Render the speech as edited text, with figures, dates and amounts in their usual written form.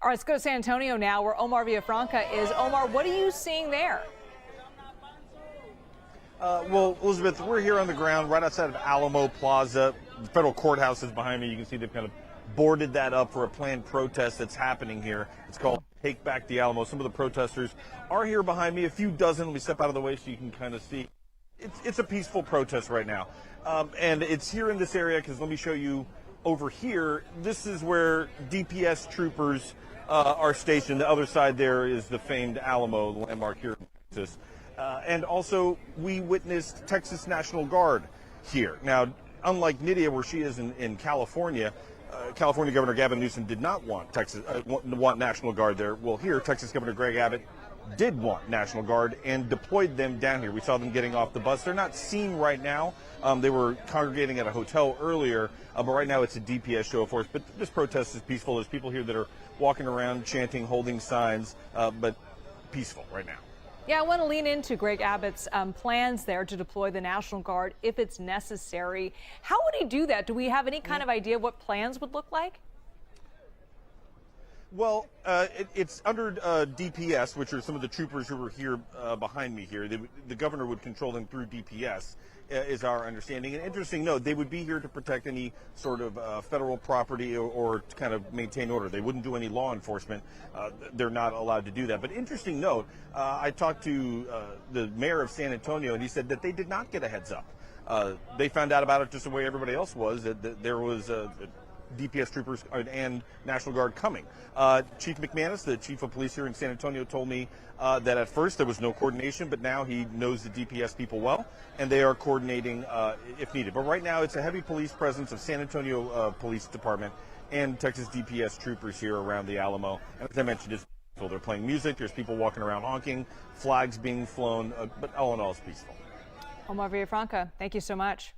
All right, let's go to San Antonio now, where Omar Villafranca is. Omar, what are you seeing there? Well, Elizabeth, we're here on the ground right outside of Alamo Plaza. The federal courthouse is behind me. You can see they've kind of boarded that up for a planned protest that's happening here. It's called Take Back the Alamo. Some of the protesters are here behind me, a few dozen. Let me step out of the way so you can kind of see. It's a peaceful protest right now. And it's here in this area because let me show you over here. This is where DPS troopers are stationed. The other side there is the famed Alamo, the landmark here in Texas. And also, we witnessed Texas National Guard here. Now, unlike Nydia, where she is in California, California Governor Gavin Newsom did not want want National Guard there. Well, here, Texas Governor Greg Abbott did want National Guard and deployed them down here. We saw them getting off the bus. They're not seen right now. They were congregating at a hotel earlier, but right now it's a DPS show of force. But this protest is peaceful. There's people here that are walking around, chanting, holding signs, but peaceful right now. Yeah, I want to lean into Greg Abbott's plans there to deploy the National Guard if it's necessary. How would he do that? Do we have any kind of idea what plans would look like? Well, it's under DPS, which are some of the troopers who were here behind me here. The governor would control them through DPS, is our understanding. An interesting note, they would be here to protect any sort of federal property or to kind of maintain order. They wouldn't do any law enforcement. They're not allowed to do that. But interesting note, I talked to the mayor of San Antonio, and he said that they did not get a heads up. They found out about it just the way everybody else was, that there was DPS troopers and National Guard coming. Chief McManus, the chief of police here in San Antonio, told me that at first there was no coordination, but now he knows the DPS people well, and they are coordinating if needed. But right now it's a heavy police presence of San Antonio Police Department and Texas DPS troopers here around the Alamo. And as I mentioned, it's peaceful. They're playing music, there's people walking around honking, flags being flown, but all in all it's peaceful. Omar Villafranca, thank you so much.